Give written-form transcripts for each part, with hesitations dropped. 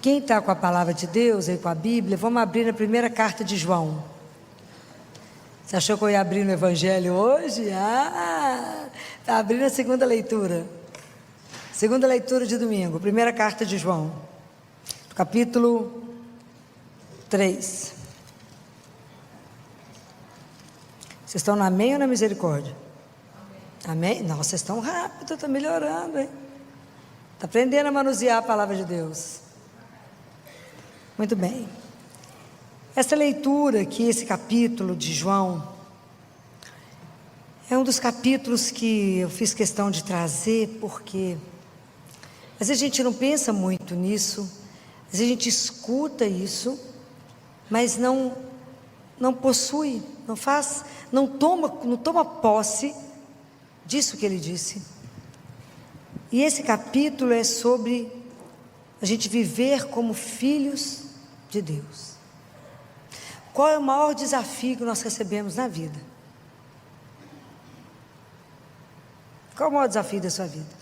Quem está com a palavra de Deus e com a Bíblia, vamos abrir na primeira carta de João. Você achou que eu ia abrir no Evangelho hoje? Está abrindo a segunda leitura. Segunda leitura de domingo, primeira carta de João, capítulo 3. Vocês estão na amém ou na misericórdia? Amém? Não, vocês estão rápidos, está melhorando, hein? Está aprendendo a manusear a palavra de Deus. Muito bem. Essa leitura aqui, esse capítulo de João, é um dos capítulos que eu fiz questão de trazer, porque às vezes a gente não pensa muito nisso, às vezes a gente escuta isso, mas não possui, não toma posse disso que ele disse. E esse capítulo é sobre a gente viver como filhos de Deus. Qual é o maior desafio que nós recebemos na vida? Qual é o maior desafio da sua vida?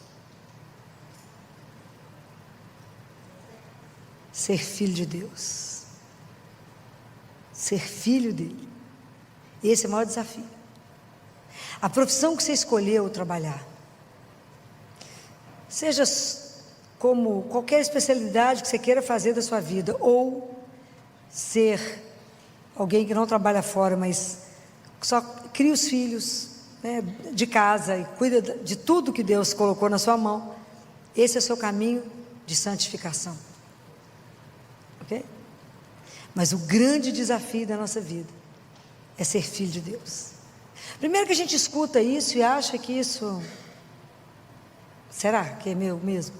Ser filho de Deus. Ser filho dele. Esse é o maior desafio. A profissão que você escolheu trabalhar, seja como qualquer especialidade que você queira fazer da sua vida, ou ser alguém que não trabalha fora, mas só cria os filhos, né, de casa e cuida de tudo que Deus colocou na sua mão. Esse é o seu caminho de santificação, ok? Mas o grande desafio da nossa vida é ser filho de Deus. Primeiro que a gente escuta isso e acha que isso, será que é meu mesmo?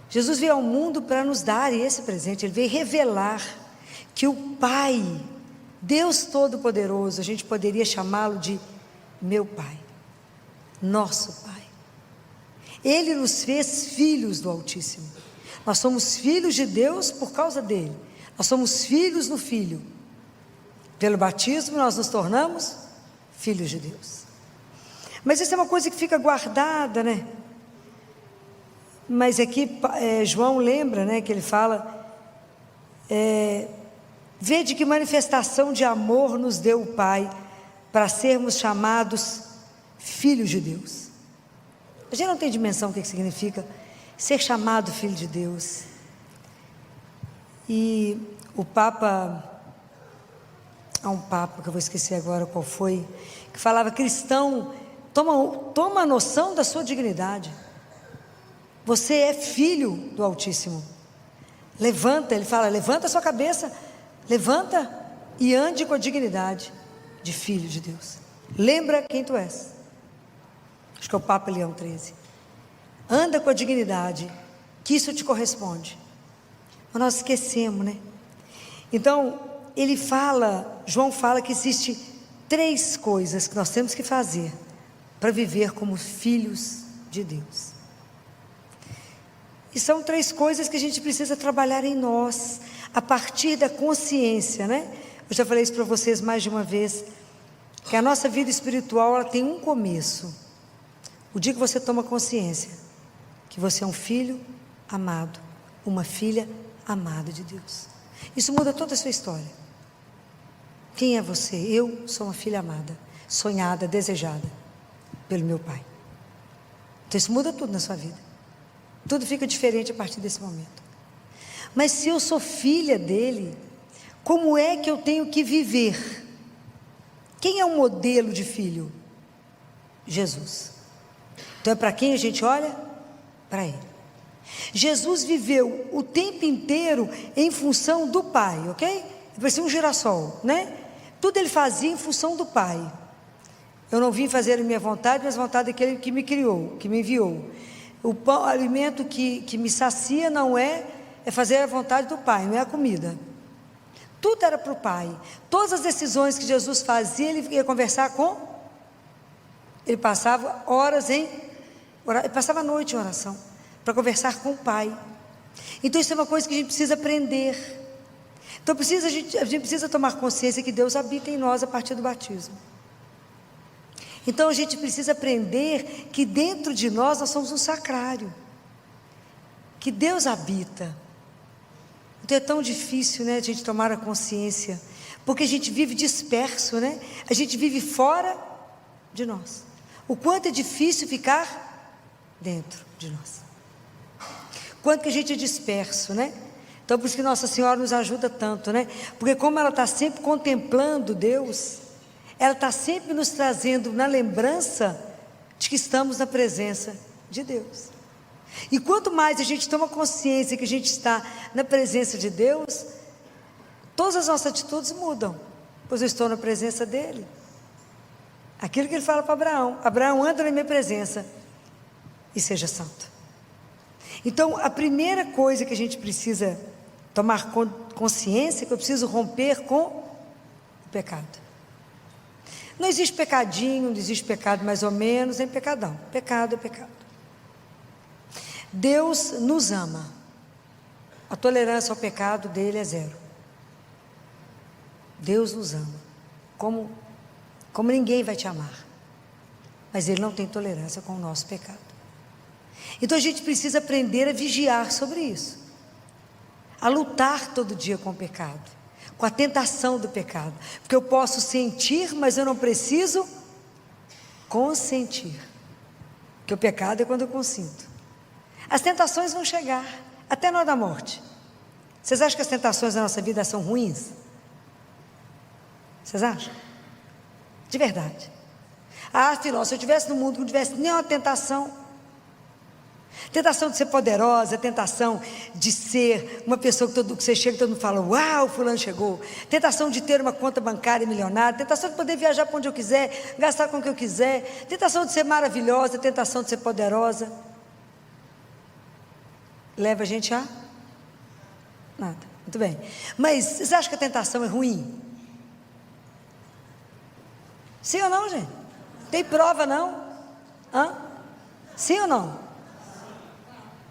Jesus veio ao mundo para nos dar esse presente. Ele veio revelar que o Pai, Deus Todo-Poderoso, a gente poderia chamá-lo de meu Pai, nosso Pai. Ele nos fez filhos do Altíssimo. Nós somos filhos de Deus por causa dele. Nós somos filhos no Filho. Pelo batismo nós nos tornamos filhos de Deus. Mas isso é uma coisa que fica guardada, né? Mas aqui João lembra, né, que ele fala, vede que manifestação de amor nos deu o Pai, para sermos chamados filhos de Deus. A gente não tem dimensão do que significa ser chamado filho de Deus. E o Papa, há um Papa que eu vou esquecer agora qual foi, que falava: cristão, toma a noção da sua dignidade. Você é filho do Altíssimo. Levanta, ele fala, levanta a sua cabeça, levanta e ande com a dignidade de filho de Deus. Lembra quem tu és. Acho que é o Papa Leão XIII. Anda com a dignidade, que isso te corresponde. Mas nós esquecemos, né? Então, João fala que existe 3 coisas que nós temos que fazer para viver como filhos de Deus. E são 3 coisas que a gente precisa trabalhar em nós, a partir da consciência, né? Eu já falei isso para vocês mais de uma vez, que a nossa vida espiritual, ela tem um começo. O dia que você toma consciência que você é um filho amado, uma filha amada de Deus. Isso muda toda a sua história. Quem é você? Eu sou uma filha amada, sonhada, desejada pelo meu Pai. Então isso muda tudo na sua vida. Tudo fica diferente a partir desse momento. Mas se eu sou filha dele, como é que eu tenho que viver? Quem é o modelo de filho? Jesus. Então é para quem a gente olha? Para ele. Jesus viveu o tempo inteiro em função do Pai, ok? Ele parecia um girassol, né? Tudo ele fazia em função do Pai. Eu não vim fazer a minha vontade, mas a vontade daquele que me criou, que me enviou. O alimento que me sacia não é fazer a vontade do Pai, não é a comida. Tudo era para o Pai. Todas as decisões que Jesus fazia, ele ia conversar com. Ele passava horas ele passava a noite em oração, para conversar com o Pai. Então isso é uma coisa que a gente precisa aprender. Então a gente precisa tomar consciência que Deus habita em nós a partir do batismo. Então a gente precisa aprender que dentro de nós somos um sacrário, que Deus habita. Então é tão difícil, né, a gente tomar a consciência, porque a gente vive disperso, né? A gente vive fora de nós. O quanto é difícil ficar dentro de nós. Quanto que a gente é disperso, né? Então por isso que Nossa Senhora nos ajuda tanto, né? Porque como ela está sempre contemplando Deus, ela está sempre nos trazendo na lembrança de que estamos na presença de Deus. E quanto mais a gente toma consciência que a gente está na presença de Deus, todas as nossas atitudes mudam, pois eu estou na presença dEle. Aquilo que Ele fala para Abraão: Abraão, anda na minha presença e seja santo. Então a primeira coisa que a gente precisa tomar consciência é que eu preciso romper com o pecado. Não existe pecadinho, não existe pecado mais ou menos, nem pecadão. Pecado é pecado. Deus nos ama. A tolerância ao pecado dele é zero. Deus nos ama. Como ninguém vai te amar. Mas Ele não tem tolerância com o nosso pecado. Então a gente precisa aprender a vigiar sobre isso. A lutar todo dia com o pecado. Com a tentação do pecado. Porque eu posso sentir, mas eu não preciso consentir. Porque o pecado é quando eu consinto. As tentações vão chegar, até na hora da morte. Vocês acham que as tentações da nossa vida são ruins? Vocês acham? De verdade. Afinal, se eu estivesse no mundo que não tivesse nenhuma tentação, tentação de ser poderosa, tentação de ser uma pessoa que você chega e todo mundo fala: uau, fulano chegou. Tentação de ter uma conta bancária milionária, tentação de poder viajar para onde eu quiser, gastar com o que eu quiser, tentação de ser maravilhosa, tentação de ser poderosa. Leva a gente a nada. Muito bem. Mas vocês acham que a tentação é ruim? Sim ou não, gente? Tem prova não? Hã? Sim ou não?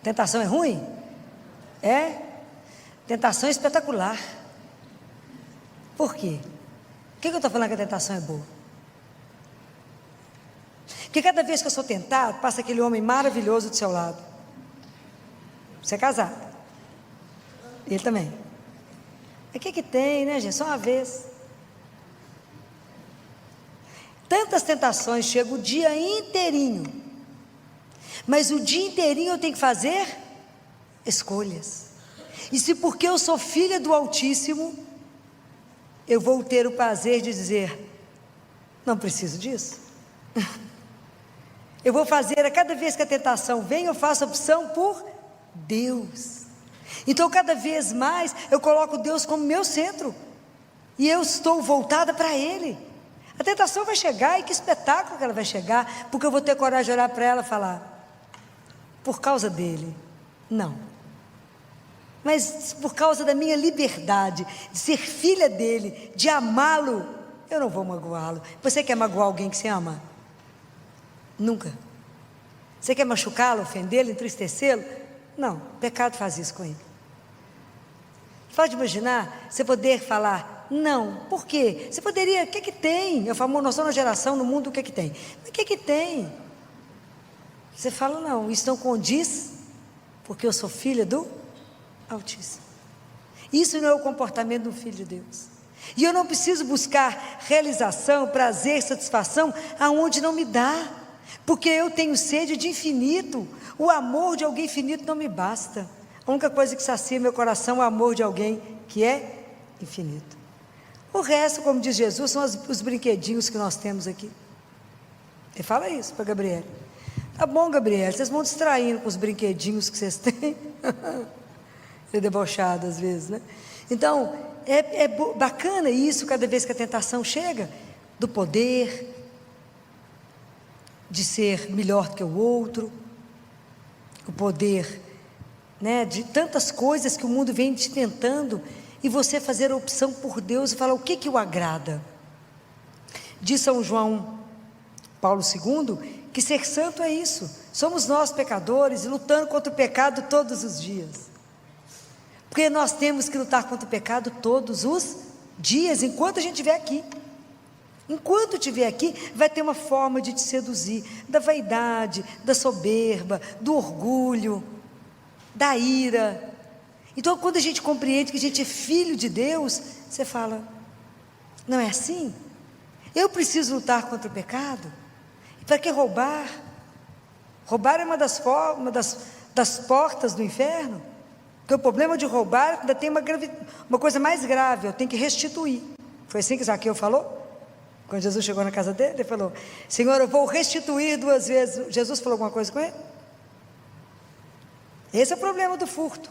Tentação é ruim? É? Tentação é espetacular. Por quê? Por que eu estou falando que a tentação é boa? Porque cada vez que eu sou tentado, passa aquele homem maravilhoso do seu lado. Você é casado. Ele também. O que tem, né, gente? Só uma vez. Tantas tentações, chega o dia inteirinho. Mas o dia inteirinho eu tenho que fazer escolhas. E se porque eu sou filha do Altíssimo, eu vou ter o prazer de dizer: não preciso disso. Eu vou fazer, a cada vez que a tentação vem, eu faço opção por Deus. Então cada vez mais eu coloco Deus como meu centro, e eu estou voltada para Ele. A tentação vai chegar, e que espetáculo que ela vai chegar, porque eu vou ter coragem de olhar para ela e falar: por causa dele, não, mas por causa da minha liberdade, de ser filha dele, de amá-lo, eu não vou magoá-lo. Você quer magoar alguém que você ama? Nunca. Você quer machucá-lo, ofendê-lo, entristecê-lo? Não, o pecado faz isso com ele. Pode imaginar você poder falar não? Por quê? Você poderia, o que tem? Eu falo, nós somos uma geração no mundo, o que tem? Mas o que tem? Você fala, não, isso não condiz, porque eu sou filha do Altíssimo. Isso não é o comportamento do Filho de Deus. E eu não preciso buscar realização, prazer, satisfação aonde não me dá, porque eu tenho sede de infinito. O amor de alguém infinito não me basta. A única coisa que sacia meu coração é o amor de alguém que é infinito. O resto, como diz Jesus, são os brinquedinhos que nós temos aqui. Ele fala isso para Gabriel. Tá bom, Gabriel, vocês vão distraindo com os brinquedinhos que vocês têm. É debochado às vezes, né? Então, é bacana isso cada vez que a tentação chega, do poder, de ser melhor que o outro, o poder, né, de tantas coisas que o mundo vem te tentando, e você fazer a opção por Deus e falar o que o agrada. Diz São João Paulo II que ser santo é isso. Somos nós pecadores lutando contra o pecado todos os dias, porque nós temos que lutar contra o pecado todos os dias, enquanto a gente estiver aqui. Enquanto estiver aqui, vai ter uma forma de te seduzir, da vaidade, da soberba, do orgulho, da ira. Então, quando a gente compreende que a gente é filho de Deus, você fala, não é assim? Eu preciso lutar contra o pecado? Para que roubar? Roubar é uma das portas do inferno. Porque o problema de roubar ainda tem uma coisa mais grave, eu tenho que restituir. Foi assim que Zaqueu falou? Quando Jesus chegou na casa dele, ele falou, Senhor, eu vou restituir 2 vezes. Jesus falou alguma coisa com ele? Esse é o problema do furto.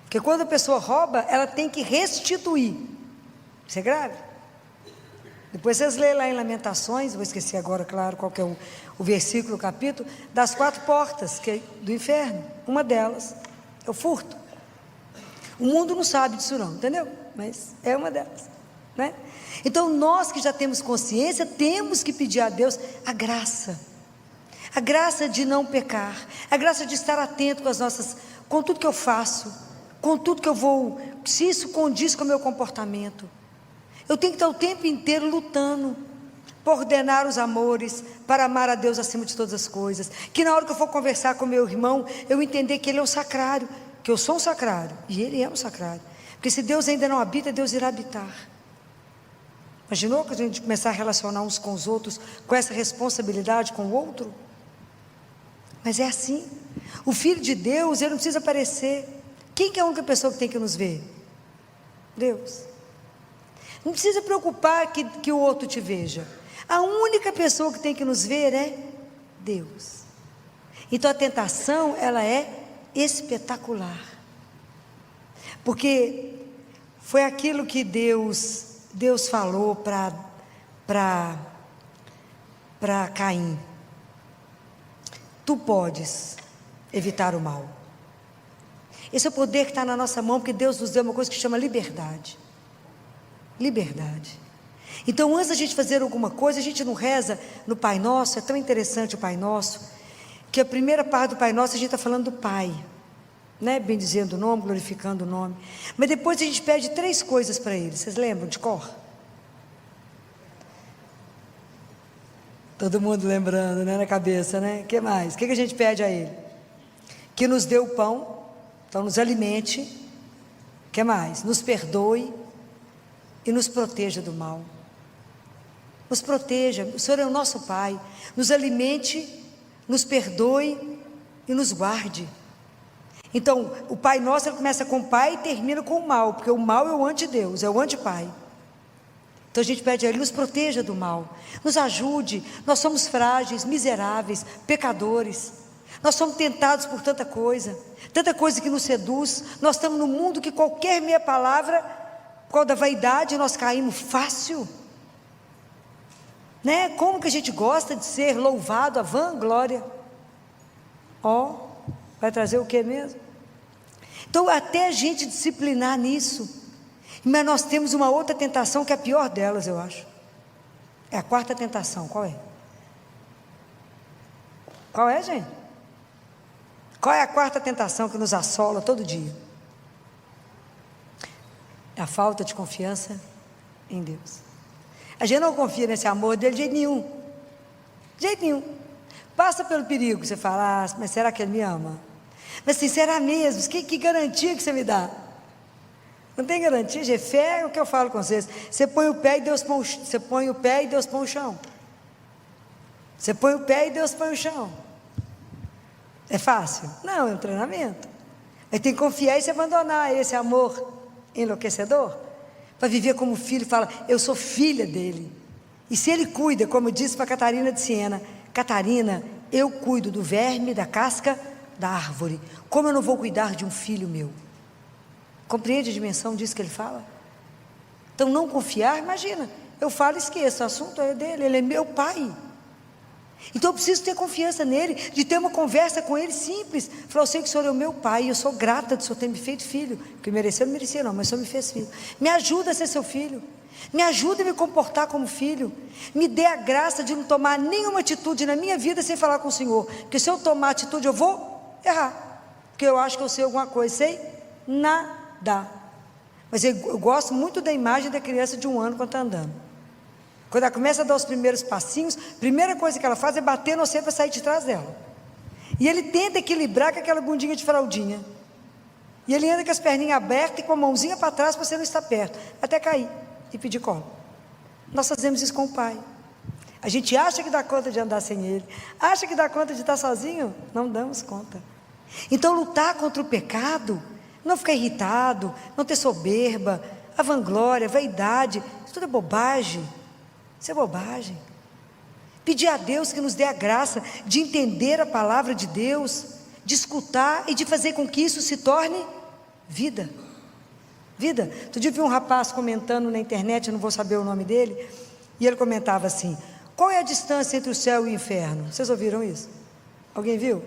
Porque quando a pessoa rouba, ela tem que restituir. Isso é grave. Depois vocês lêem lá em Lamentações, vou esquecer agora, claro, qual que é o versículo, o capítulo, das 4 portas do inferno. Uma delas é o furto. O mundo não sabe disso não, entendeu? Mas é uma delas, né? Então nós que já temos consciência, temos que pedir a Deus a graça de não pecar, a graça de estar atento com tudo que eu faço, com tudo que eu vou, se isso condiz com o meu comportamento. Eu tenho que estar o tempo inteiro lutando para ordenar os amores, para amar a Deus acima de todas as coisas, que na hora que eu for conversar com meu irmão, eu entender que ele é o sacrário, que eu sou um sacrário, e ele é um sacrário, porque se Deus ainda não habita, Deus irá habitar. Imaginou que a gente começar a relacionar uns com os outros, com essa responsabilidade com o outro? Mas é assim, o Filho de Deus, ele não precisa aparecer. Quem que é a única pessoa que tem que nos ver? Deus. Não precisa preocupar que o outro te veja, a única pessoa que tem que nos ver é Deus. Então a tentação, ela é espetacular, porque foi aquilo que Deus falou para Caim, tu podes evitar o mal. Esse é o poder que está na nossa mão, porque Deus nos deu uma coisa que chama liberdade. Liberdade. Então antes da gente fazer alguma coisa, a gente não reza no Pai Nosso. É tão interessante o Pai Nosso, que a primeira parte do Pai Nosso a gente está falando do Pai, né? Bendizendo o nome, glorificando o nome. Mas depois a gente pede 3 coisas para Ele. Vocês lembram de cor? Todo mundo lembrando, né? Na cabeça, né? O que mais? O que a gente pede a Ele? Que nos dê o pão, então nos alimente. O que mais? Nos perdoe e nos proteja do mal. Nos proteja, o Senhor é o nosso Pai. Nos alimente, nos perdoe e nos guarde. Então o Pai Nosso, ele começa com o Pai e termina com o mal, porque o mal é o anti-Deus, é o anti-Pai. Então a gente pede a Ele, nos proteja do mal, nos ajude. Nós somos frágeis, miseráveis, pecadores, nós somos tentados por tanta coisa que nos seduz. Nós estamos num mundo que qualquer meia palavra, por causa da vaidade, nós caímos fácil, né? Como que a gente gosta de ser louvado, a vanglória. Vai trazer o que mesmo? Então até a gente disciplinar nisso. Mas nós temos uma outra tentação que é a pior delas, eu acho. É a 4ª tentação. Qual é? Qual é, gente? Qual é a 4ª tentação que nos assola todo dia? É a falta de confiança em Deus. A gente não confia nesse amor dele de jeito nenhum. De jeito nenhum. Passa pelo perigo, você fala, mas será que ele me ama? Mas assim, será mesmo? Que garantia que você me dá? Não tem garantia, gente. Fé é o que eu falo com vocês. Você põe o pé e Deus põe você põe o pé e Deus põe o chão. Você põe o pé e Deus põe o chão. É fácil? Não, é um treinamento. Mas tem que confiar e se abandonar esse amor enlouquecedor, para viver como filho. Fala, eu sou filha dele. E se ele cuida, como eu disse para Catarina de Siena, Catarina, eu cuido do verme, da casca da árvore. Como eu não vou cuidar de um filho meu? Compreende a dimensão disso que ele fala? Então não confiar, imagina, eu falo e esqueço, o assunto é dele, ele é meu pai. Então eu preciso ter confiança nele, de ter uma conversa com ele simples. Falar, eu sei que o Senhor é o meu pai, e eu sou grata de o Senhor ter me feito filho. Porque mereceu, não merecia não, mas o Senhor me fez filho. Me ajuda a ser seu filho, me ajuda a me comportar como filho. Me dê a graça de não tomar nenhuma atitude na minha vida sem falar com o Senhor. Porque se eu tomar atitude eu vou errar, porque eu acho que eu sei alguma coisa, sei nada. Mas eu gosto muito da imagem da criança de 1 ano quando está andando. Quando ela começa a dar os primeiros passinhos, a primeira coisa que ela faz é bater no você para sair de trás dela. E ele tenta equilibrar com aquela bundinha de fraldinha. E ele anda com as perninhas abertas e com a mãozinha para trás para você não estar perto, até cair e pedir colo. Nós fazemos isso com o Pai. A gente acha que dá conta de andar sem Ele, acha que dá conta de estar sozinho, não damos conta. Então lutar contra o pecado, não ficar irritado, não ter soberba, a vanglória, a vaidade, isso tudo é bobagem. Isso é bobagem. Pedir a Deus que nos dê a graça de entender a palavra de Deus, de escutar e de fazer com que isso se torne vida. Vida. Outro dia eu vi um rapaz comentando na internet, eu não vou saber o nome dele, e ele comentava assim: qual é a distância entre o céu e o inferno? Vocês ouviram isso? Alguém viu?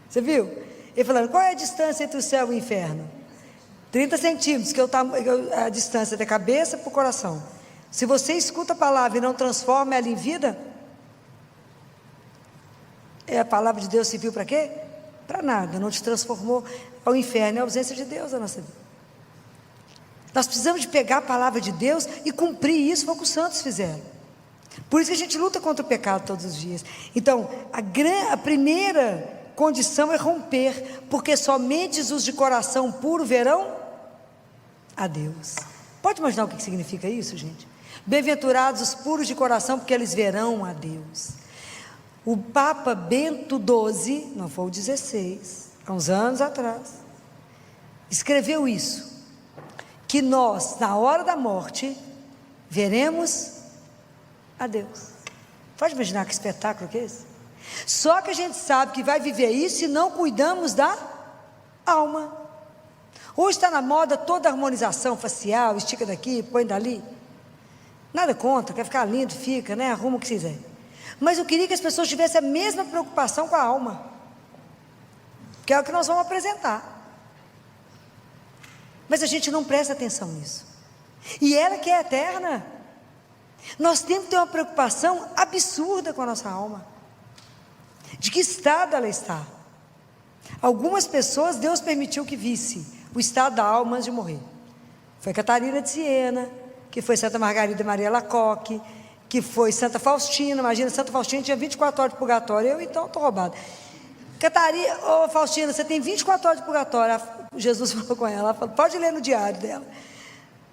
Você viu? Ele falando: qual é a distância entre o céu e o inferno? 30 centímetros, que é a distância da cabeça para o coração. Se você escuta a palavra e não transforma ela em vida, a palavra de Deus serviu para quê? Para nada, não te transformou. Ao inferno é a ausência de Deus na nossa vida. Nós precisamos de pegar a palavra de Deus e cumprir isso, foi o que os santos fizeram. Por isso que a gente luta contra o pecado todos os dias. Então, a primeira condição é romper, porque somente os de coração puro verão a Deus. Pode imaginar o que significa isso, gente? Bem-aventurados os puros de coração, porque eles verão a Deus. O Papa Bento XII, não foi o 16, há uns anos atrás, escreveu isso, que nós, na hora da morte, veremos a Deus. Pode imaginar que espetáculo que é esse? Só que a gente sabe que vai viver isso se não cuidamos da alma. Hoje está na moda toda a harmonização facial, estica daqui, põe dali. Nada contra, quer ficar lindo, fica, né? Arruma o que quiser. Mas eu queria que as pessoas tivessem a mesma preocupação com a alma, que é o que nós vamos apresentar. Mas a gente não presta atenção nisso. E ela que é eterna, nós temos que ter uma preocupação absurda com a nossa alma. De que estado ela está? Algumas pessoas Deus permitiu que visse o estado da alma antes de morrer. Foi Catarina de Siena, que foi Santa Margarida Maria Lacoque, que foi Santa Faustina. Imagina, Santa Faustina tinha 24 horas de purgatório. Eu então estou roubada. Catarina, Faustina, você tem 24 horas de purgatório. Jesus falou com ela, falou, pode ler no diário dela.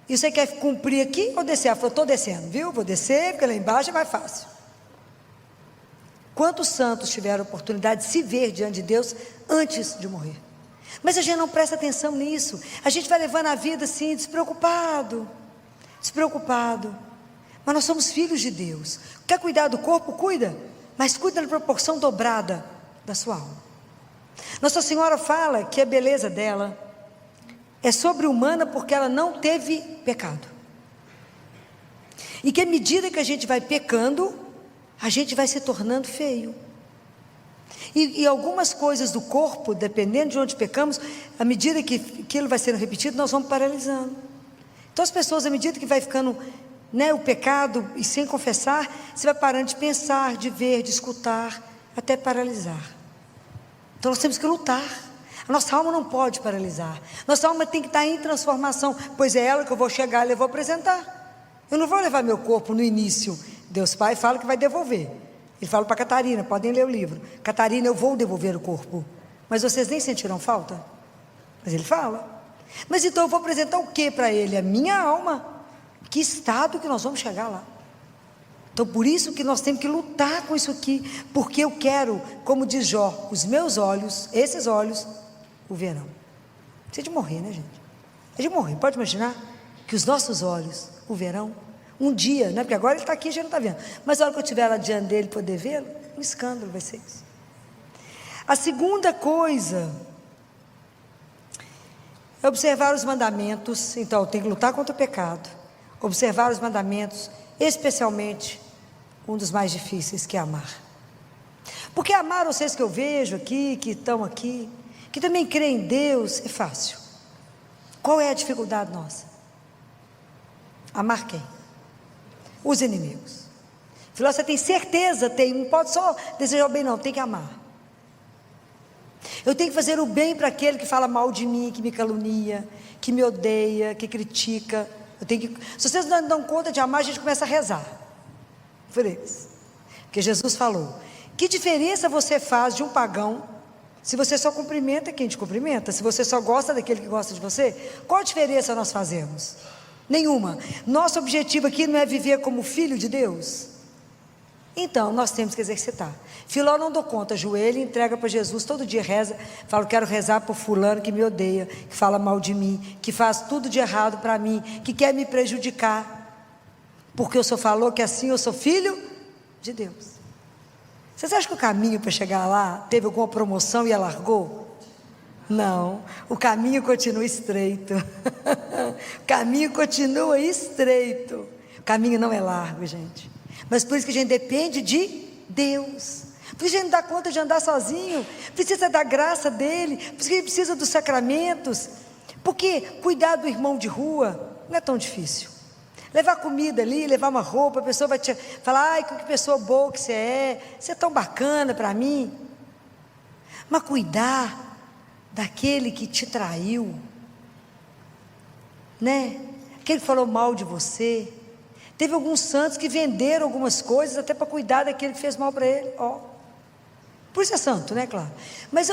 E você quer cumprir aqui ou descer? Ela falou, estou descendo, viu? Vou descer, porque lá embaixo é mais fácil. Quantos santos tiveram a oportunidade de se ver diante de Deus antes de morrer? Mas a gente não presta atenção nisso. A gente vai levando a vida assim, despreocupado. Mas nós somos filhos de Deus. Quer cuidar do corpo? Cuida. Mas cuida na proporção dobrada da sua alma. Nossa Senhora fala que a beleza dela é sobre-humana porque ela não teve pecado. E que à medida que a gente vai pecando, a gente vai se tornando feio. E algumas coisas do corpo, dependendo de onde pecamos, à medida que aquilo vai sendo repetido, nós vamos paralisando. Então as pessoas, à medida que vai ficando, né, o pecado, e sem confessar, você vai parando de pensar, de ver, de escutar, até paralisar. Então nós temos que lutar. A nossa alma não pode paralisar. Nossa alma tem que estar em transformação, pois é ela que eu vou chegar e eu vou apresentar. Eu não vou levar meu corpo no início. Deus Pai fala que vai devolver. Ele fala para Catarina, podem ler o livro. Catarina, eu vou devolver o corpo. Mas vocês nem sentiram falta? Mas ele fala. Mas então eu vou apresentar o que para ele? A minha alma. Que estado que nós vamos chegar lá? Então por isso que nós temos que lutar com isso aqui. Porque eu quero, como diz Jó, os meus olhos, esses olhos, o verão. Precisa de morrer, né, gente? É de morrer. Pode imaginar que os nossos olhos o verão? Um dia, né? Porque agora ele está aqui e a gente não está vendo. Mas a hora que eu estiver lá diante dele poder vê-lo, um escândalo vai ser isso. A segunda coisa é observar os mandamentos. Então, eu tenho que lutar contra o pecado. Observar os mandamentos, especialmente um dos mais difíceis, que é amar. Porque amar vocês que eu vejo aqui, que estão aqui, que também creem em Deus, é fácil. Qual é a dificuldade nossa? Amar quem? Os inimigos. Filó, você tem certeza? Tem, não pode só desejar o bem, não, tem que amar. Eu tenho que fazer o bem para aquele que fala mal de mim, que me calunia, que me odeia, que critica. Eu tenho que, se vocês não dão conta de amar, a gente começa a rezar por eles. Porque Jesus falou, que diferença você faz de um pagão Se você só cumprimenta quem te cumprimenta, se você só gosta daquele que gosta de você, qual a diferença nós fazemos? Nenhuma. Nosso objetivo aqui não é viver como filho de Deus? Então, nós temos que exercitar. Filó não dou conta, ajoelha e entrega para Jesus, todo dia reza, fala, quero rezar por fulano que me odeia, que fala mal de mim, que faz tudo de errado para mim, que quer me prejudicar, porque o Senhor falou que assim eu sou filho de Deus. Vocês acham que o caminho para chegar lá teve alguma promoção e alargou? Não, o caminho continua estreito. O caminho continua estreito. O caminho não é largo, gente. Mas por isso que a gente depende de Deus. Por isso que a gente não dá conta de andar sozinho. Precisa da graça dEle. Por isso que a gente precisa dos sacramentos. Porque cuidar do irmão de rua não é tão difícil. Levar comida ali, levar uma roupa, a pessoa vai te falar, ai, que pessoa boa que você é tão bacana para mim. Mas cuidar daquele que te traiu, né? Aquele que falou mal de você. Teve alguns santos que venderam algumas coisas até para cuidar daquele que fez mal para ele. Ó, por isso é santo, né, claro? Mas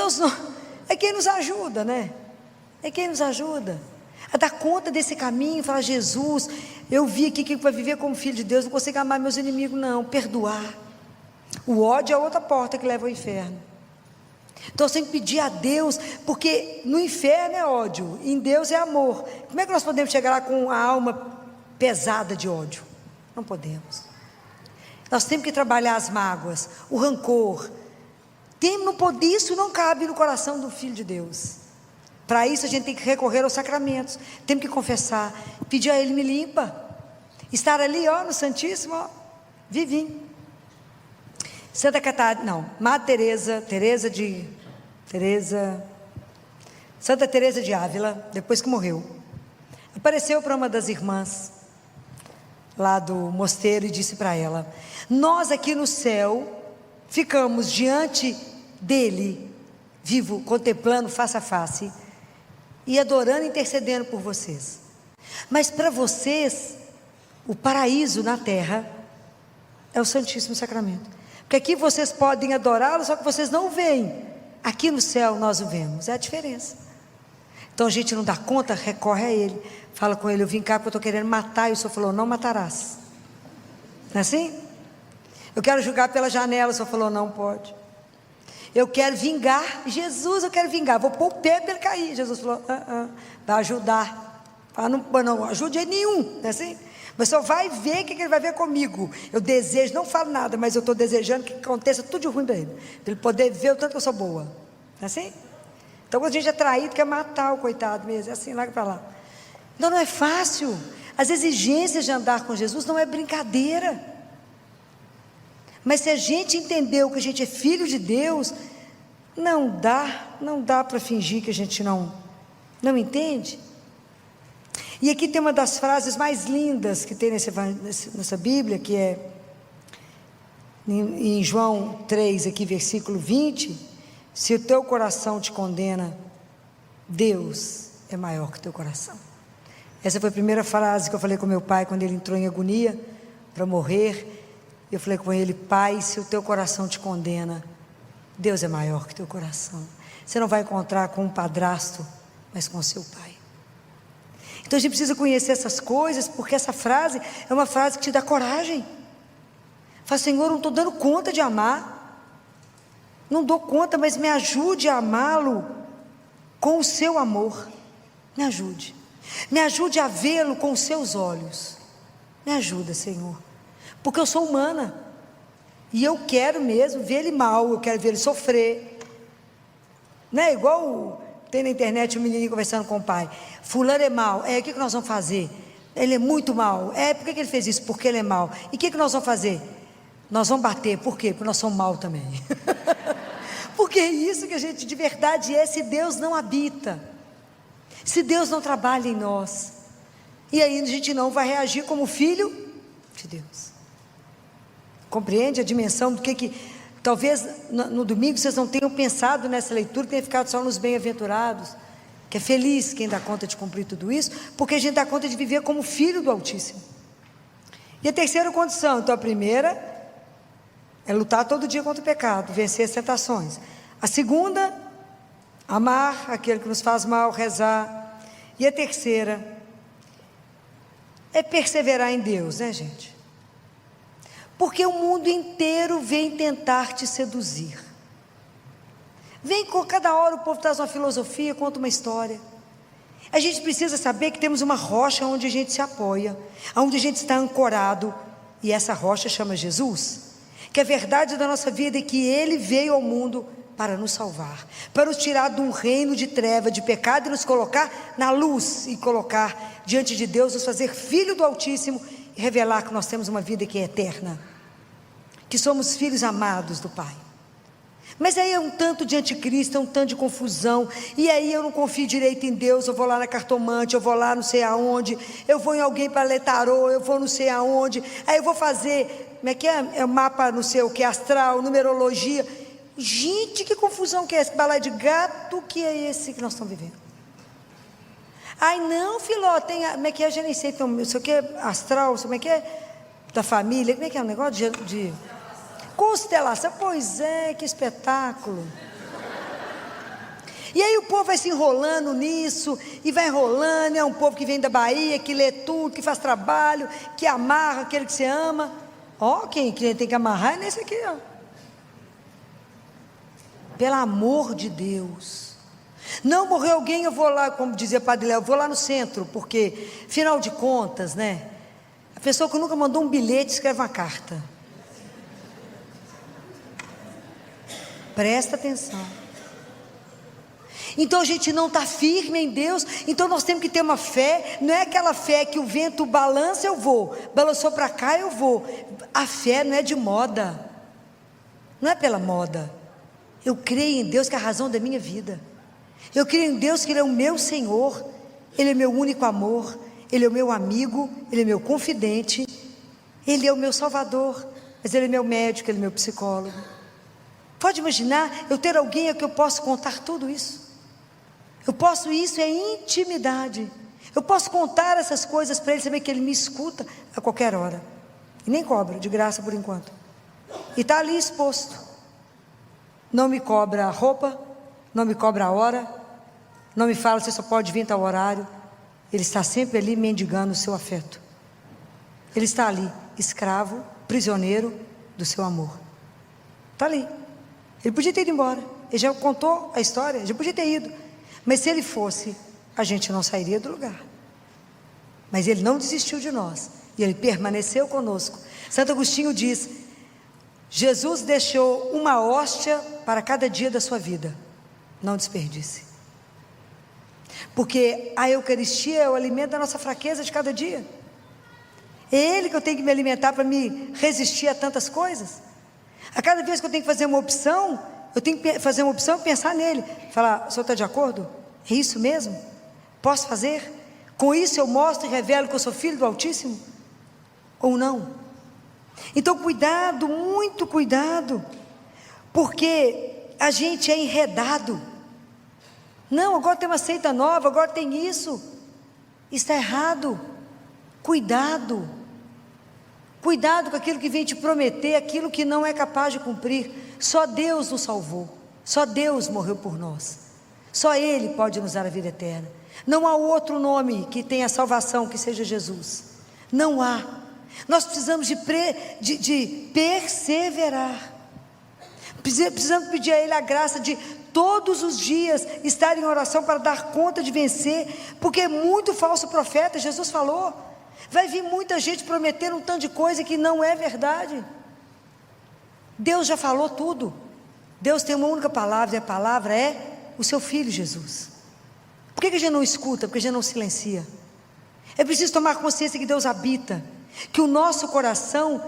é quem nos ajuda, né? É quem nos ajuda a dar conta desse caminho, falar, Jesus, eu vi aqui que para viver como filho de Deus, não consigo amar meus inimigos, não, perdoar. O ódio é outra porta que leva ao inferno. Então você tem que pedir a Deus, porque no inferno é ódio, em Deus é amor. Como é que nós podemos chegar lá com a alma pesada de ódio? Não podemos. Nós temos que trabalhar as mágoas, o rancor. Isso não cabe no coração do filho de Deus. Para isso a gente tem que recorrer aos sacramentos, temos que confessar, pedir a Ele, me limpa, estar ali, ó, no Santíssimo, ó, vivinho. Santa Catarina, não, Santa Teresa de Ávila, depois que morreu, apareceu para uma das irmãs lá do mosteiro e disse para ela, nós aqui no céu ficamos diante dele, vivo, contemplando face a face, e adorando e intercedendo por vocês, mas para vocês, o paraíso na terra é o Santíssimo Sacramento, porque aqui vocês podem adorá-lo, só que vocês não o veem, aqui no céu nós o vemos, é a diferença. Então a gente não dá conta, recorre a Ele, fala com Ele, eu vim cá porque eu estou querendo matar, e o Senhor falou, não matarás, não é assim? Eu quero julgar pela janela, o Senhor falou, não pode. Eu quero vingar, Jesus, eu quero vingar, vou pôr o pé para ele cair. Jesus falou, vai ajudar, não ajude ele nenhum, não é assim? Mas só vai ver o que ele vai ver comigo. Eu desejo, não falo nada, mas eu estou desejando que aconteça tudo de ruim para ele poder ver o tanto que eu sou boa, não é assim? Então quando a gente é traído, quer matar o coitado mesmo, é assim, larga para lá. Então não é fácil, as exigências de andar com Jesus não é brincadeira. Mas se a gente entendeu que a gente é filho de Deus, não dá para fingir que a gente não entende. E aqui tem uma das frases mais lindas que tem nessa Bíblia, que é em João 3, aqui versículo 20, se o teu coração te condena, Deus é maior que o teu coração. Essa foi a primeira frase que eu falei com meu pai, quando ele entrou em agonia, para morrer. Eu falei com ele, pai, se o teu coração te condena, Deus é maior que teu coração. Você não vai encontrar com um padrasto, mas com o seu pai. Então a gente precisa conhecer essas coisas, porque essa frase é uma frase que te dá coragem. Fala, Senhor, não estou dando conta de amar, não dou conta, mas me ajude a amá-lo com o seu amor, me ajude a vê-lo com os seus olhos, me ajuda, Senhor. Porque eu sou humana, e eu quero mesmo ver ele mal, eu quero ver ele sofrer, né? Igual tem na internet um menininho conversando com o pai, fulano é mal, o que nós vamos fazer? Ele é muito mal, por que ele fez isso? Porque ele é mal, e o que nós vamos fazer? Nós vamos bater, por quê? Porque nós somos mal também, porque é isso que a gente de verdade é, se Deus não habita, se Deus não trabalha em nós, e aí a gente não vai reagir como filho de Deus. Compreende a dimensão do que talvez no domingo vocês não tenham pensado nessa leitura, tenham ficado só nos bem-aventurados, que é feliz quem dá conta de cumprir tudo isso, porque a gente dá conta de viver como filho do Altíssimo. E a terceira condição, então a primeira é lutar todo dia contra o pecado, vencer as tentações. A segunda amar aquele que nos faz mal, rezar. E a terceira é perseverar em Deus, né, gente? Porque o mundo inteiro vem tentar te seduzir. Vem, cada hora o povo traz uma filosofia, conta uma história. A gente precisa saber que temos uma rocha onde a gente se apoia, onde a gente está ancorado, e essa rocha chama Jesus, que a verdade da nossa vida é que Ele veio ao mundo para nos salvar, para nos tirar de um reino de treva, de pecado, e nos colocar na luz, e colocar diante de Deus, nos fazer filho do Altíssimo, e revelar que nós temos uma vida que é eterna, que somos filhos amados do Pai. Mas aí é um tanto de anticristo, é um tanto de confusão, e aí eu não confio direito em Deus, eu vou lá na cartomante, eu vou lá não sei aonde, eu vou em alguém para ler tarô, eu vou não sei aonde, aí eu vou fazer, como é que é o mapa não sei o que, astral, numerologia. Gente, que confusão que é esse balai de gato que é esse que nós estamos vivendo? Ai não, Filó, tem, como é que é, eu já nem sei, isso aqui é astral, como é que é, da família, como é que é o negócio de constelação, pois é, que espetáculo. E aí o povo vai se enrolando nisso, e vai enrolando, é um povo que vem da Bahia, que lê tudo, que faz trabalho, que amarra aquele que você ama. Ó, quem tem que amarrar é nesse aqui, ó. Pelo amor de Deus. Não morreu alguém, eu vou lá, como dizia Padre Léo, eu vou lá no centro, porque, afinal de contas, né, a pessoa que nunca mandou um bilhete, escreve uma carta. Presta atenção. Então a gente não está firme em Deus, então nós temos que ter uma fé, não é aquela fé que o vento balança, eu vou, balançou para cá, eu vou. A fé não é de moda, não é pela moda. Eu creio em Deus que é a razão da minha vida, eu creio em Deus que Ele é o meu Senhor, Ele é meu único amor, Ele é o meu amigo, Ele é meu confidente, Ele é o meu Salvador, mas Ele é meu médico, Ele é meu psicólogo. Pode imaginar eu ter alguém a que eu posso contar tudo isso? Eu posso, isso é intimidade. Eu posso contar essas coisas para Ele, saber que Ele me escuta a qualquer hora. E nem cobra, de graça por enquanto. E está ali exposto. Não me cobra a roupa, não me cobra a hora, não me fala, você só pode vir tal horário. Ele está sempre ali mendigando o seu afeto. Ele está ali, escravo, prisioneiro do seu amor. Está ali. Ele podia ter ido embora, ele já contou a história, ele já podia ter ido, mas se ele fosse, a gente não sairia do lugar. Mas ele não desistiu de nós, e ele permaneceu conosco. Santo Agostinho diz: Jesus deixou uma hóstia para cada dia da sua vida, não desperdice, porque a Eucaristia é o alimento da nossa fraqueza de cada dia. É Ele que eu tenho que me alimentar para me resistir a tantas coisas. A cada vez que eu tenho que fazer uma opção, eu tenho que fazer uma opção e pensar nele, falar: o senhor está de acordo? É isso mesmo? Posso fazer? Com isso eu mostro e revelo que eu sou filho do Altíssimo? Ou não? Então cuidado, muito cuidado, porque a gente é enredado. Não, agora tem uma seita nova, agora tem isso está errado. Cuidado. Cuidado com aquilo que vem te prometer, aquilo que não é capaz de cumprir. Só Deus nos salvou, só Deus morreu por nós, só Ele pode nos dar a vida eterna. Não há outro nome que tenha salvação que seja Jesus, não há. Nós precisamos de perseverar, precisamos pedir a Ele a graça de todos os dias estar em oração para dar conta de vencer, porque é muito falso profeta. Jesus falou, vai vir muita gente prometendo um tanto de coisa que não é verdade. Deus já falou tudo. Deus tem uma única palavra, e a palavra é o seu Filho Jesus. Por que a gente não escuta? Porque a gente não silencia. É preciso tomar consciência que Deus habita, que o nosso coração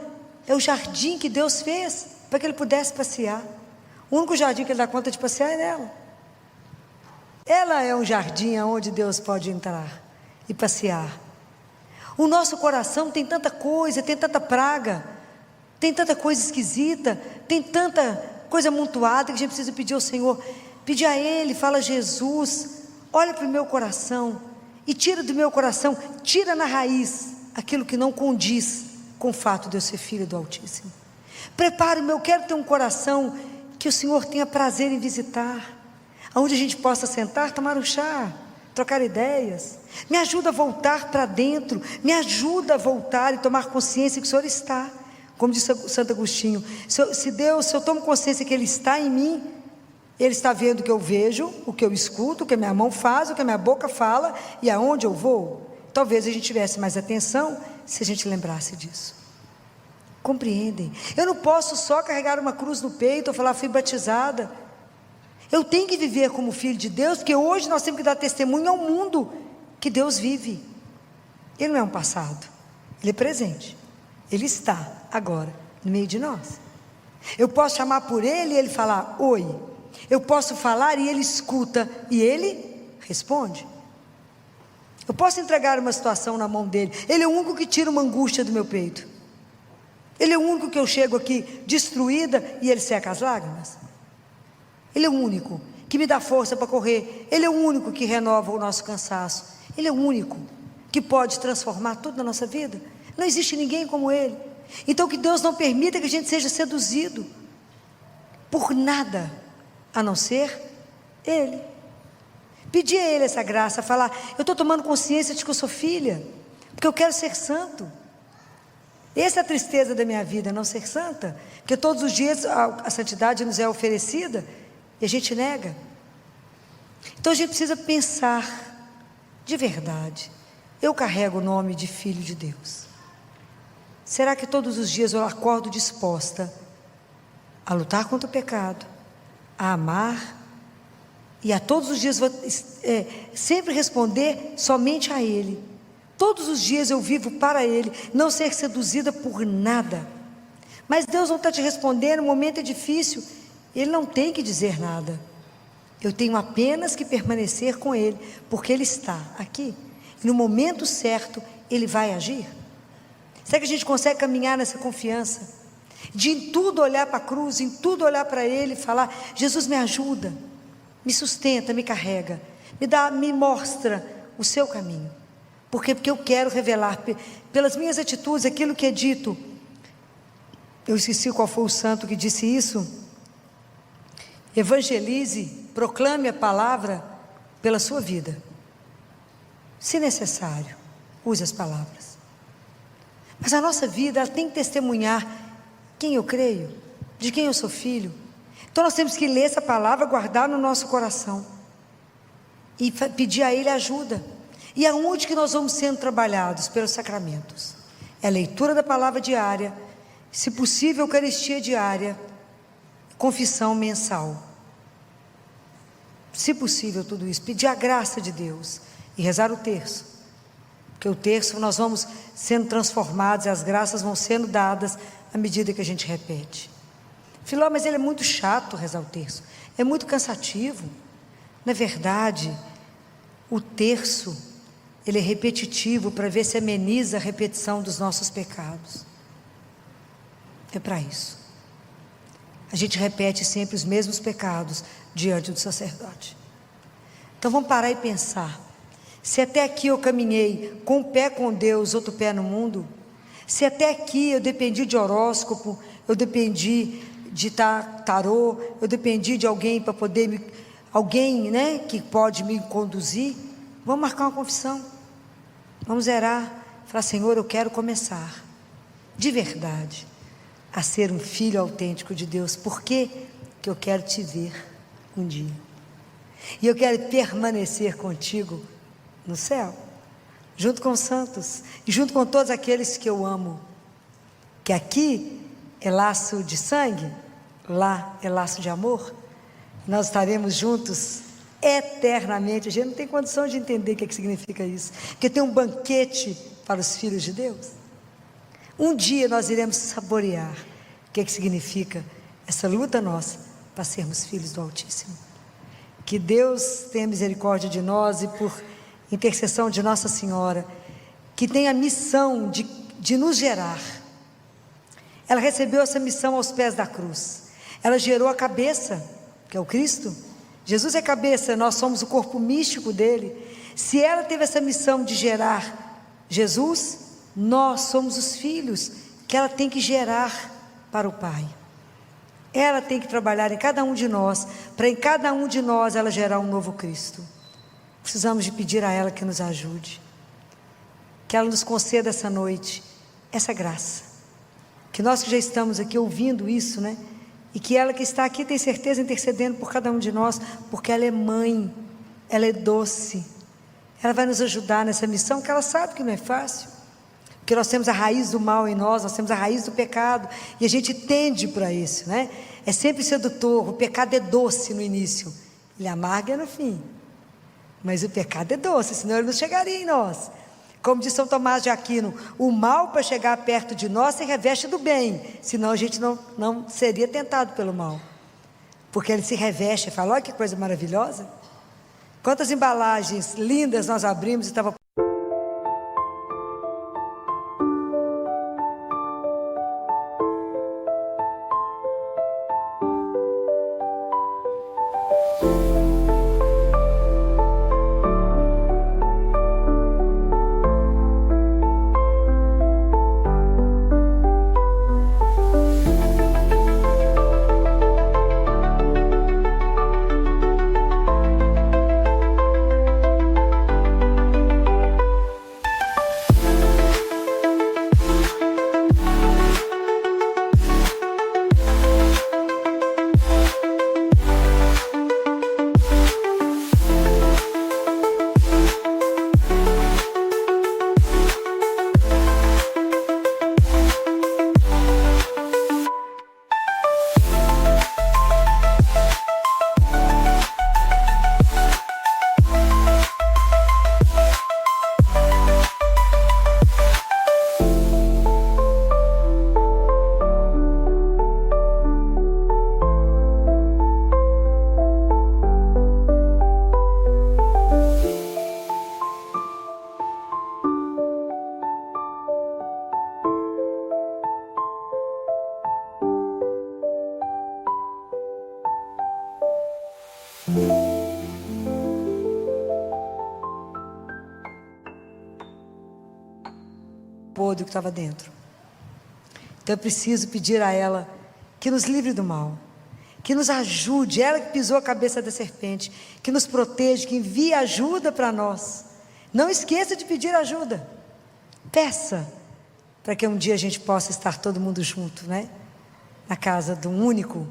é o jardim que Deus fez para que Ele pudesse passear. O único jardim que Ele dá conta de passear é nela. Ela é um jardim onde Deus pode entrar e passear. O nosso coração tem tanta coisa, tem tanta praga, tem tanta coisa esquisita, tem tanta coisa amontoada que a gente precisa pedir ao Senhor. Pedir a Ele, fala: Jesus, olha para o meu coração e tira do meu coração, tira na raiz aquilo que não condiz com o fato de eu ser filho do Altíssimo. Prepare-me, eu quero ter um coração que o Senhor tenha prazer em visitar, onde a gente possa sentar, tomar um chá, trocar ideias. Me ajuda a voltar para dentro, me ajuda a voltar e tomar consciência que o Senhor está. Como disse Santo Agostinho, se eu tomo consciência que Ele está em mim, Ele está vendo o que eu vejo, o que eu escuto, o que a minha mão faz, o que a minha boca fala e aonde eu vou. Talvez a gente tivesse mais atenção se a gente lembrasse disso. Compreendem? Eu não posso só carregar uma cruz no peito ou falar, fui batizada. Eu tenho que viver como filho de Deus, porque hoje nós temos que dar testemunho ao mundo que Deus vive. Ele não é um passado, Ele é presente. Ele está agora no meio de nós. Eu posso chamar por Ele e Ele falar, oi. Eu posso falar e Ele escuta e Ele responde. Eu posso entregar uma situação na mão dEle. Ele é o único que tira uma angústia do meu peito. Ele é o único que eu chego aqui destruída e Ele seca as lágrimas. Ele é o único que me dá força para correr. Ele é o único que renova o nosso cansaço. Ele é o único que pode transformar tudo na nossa vida. Não existe ninguém como Ele. Então que Deus não permita que a gente seja seduzido por nada, a não ser Ele. Pedir a Ele essa graça, falar, eu estou tomando consciência de que eu sou filha, porque eu quero ser santo. Essa é a tristeza da minha vida, não ser santa, porque todos os dias a santidade nos é oferecida, e a gente nega. Então a gente precisa pensar, de verdade, eu carrego o nome de filho de Deus. Será que todos os dias eu acordo disposta a lutar contra o pecado, a amar, e a todos os dias vou sempre responder somente a Ele? Todos os dias eu vivo para Ele, não ser seduzida por nada. Mas Deus não está te respondendo, o momento é difícil, Ele não tem que dizer nada. Eu tenho apenas que permanecer com Ele, porque Ele está aqui, e no momento certo Ele vai agir. Será que a gente consegue caminhar nessa confiança? De em tudo olhar para a cruz, em tudo olhar para Ele e falar, Jesus me ajuda, me sustenta, me carrega, me mostra o seu caminho. Porque eu quero revelar, pelas minhas atitudes, aquilo que é dito. Eu esqueci qual foi o santo que disse isso. Evangelize, proclame a palavra pela sua vida. Se necessário, use as palavras. Mas a nossa vida, ela tem que testemunhar quem eu creio, de quem eu sou filho. Então nós temos que ler essa palavra, guardar no nosso coração e pedir a Ele ajuda. E aonde que nós vamos sendo trabalhados? Pelos sacramentos. É a leitura da palavra diária, se possível Eucaristia diária, confissão mensal. Se possível tudo isso, pedir a graça de Deus e rezar o terço. Porque o terço nós vamos sendo transformados e as graças vão sendo dadas à medida que a gente repete. Filó, mas ele é muito chato rezar o terço, é muito cansativo. Na verdade, o terço, ele é repetitivo para ver se ameniza a repetição dos nossos pecados. É para isso. A gente repete sempre os mesmos pecados diante do sacerdote. Então vamos parar e pensar. Se até aqui eu caminhei com um pé com Deus, outro pé no mundo, se até aqui eu dependi de horóscopo, eu dependi de tarô, eu dependi de alguém para poder alguém, né, que pode me conduzir, vamos marcar uma confissão. Vamos zerar, falar, Senhor, eu quero começar, de verdade, a ser um filho autêntico de Deus. Por quê? Porque eu quero te ver um dia. E eu quero permanecer contigo no céu, junto com os santos, e junto com todos aqueles que eu amo. Que aqui é laço de sangue, lá é laço de amor. Nós estaremos juntos eternamente. A gente não tem condição de entender o que significa isso, porque tem um banquete para os filhos de Deus. Um dia nós iremos saborear o que significa essa luta nossa para sermos filhos do Altíssimo. Que Deus tenha misericórdia de nós e, por intercessão de Nossa Senhora, que tem a missão de nos gerar. Ela recebeu essa missão aos pés da cruz. Ela gerou a cabeça, que é o Cristo. Jesus é a cabeça, nós somos o corpo místico dele. Se ela teve essa missão de gerar Jesus, nós somos os filhos que ela tem que gerar para o Pai. Ela tem que trabalhar em cada um de nós, para em cada um de nós ela gerar um novo Cristo. Precisamos de pedir a ela que nos ajude, que ela nos conceda essa noite, essa graça, que nós que já estamos aqui ouvindo isso, né? E que ela que está aqui tem certeza intercedendo por cada um de nós, porque ela é mãe, ela é doce, ela vai nos ajudar nessa missão, que ela sabe que não é fácil, porque nós temos a raiz do mal em nós temos a raiz do pecado, e a gente tende para isso, né? É sempre sedutor, o pecado é doce no início, ele amarga no fim, mas o pecado é doce, senão ele não chegaria em nós. Como diz São Tomás de Aquino, o mal para chegar perto de nós se reveste do bem, senão a gente não seria tentado pelo mal, porque ele se reveste. Fala, olha que coisa maravilhosa, quantas embalagens lindas nós abrimos e estava... podre que estava dentro. Então eu preciso pedir a ela que nos livre do mal, que nos ajude, ela que pisou a cabeça da serpente, que nos proteja, que envie ajuda para nós. Não esqueça de pedir ajuda, peça, para que um dia a gente possa estar todo mundo junto, né? Na casa do único,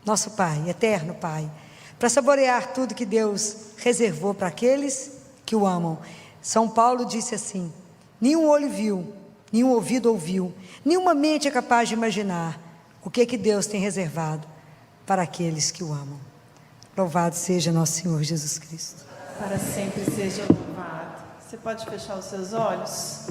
nosso Pai, eterno Pai, para saborear tudo que Deus reservou para aqueles que o amam. São Paulo disse assim: nenhum olho viu, nenhum ouvido ouviu, nenhuma mente é capaz de imaginar o que Deus tem reservado para aqueles que o amam. Louvado seja nosso Senhor Jesus Cristo. Para sempre seja louvado. Você pode fechar os seus olhos?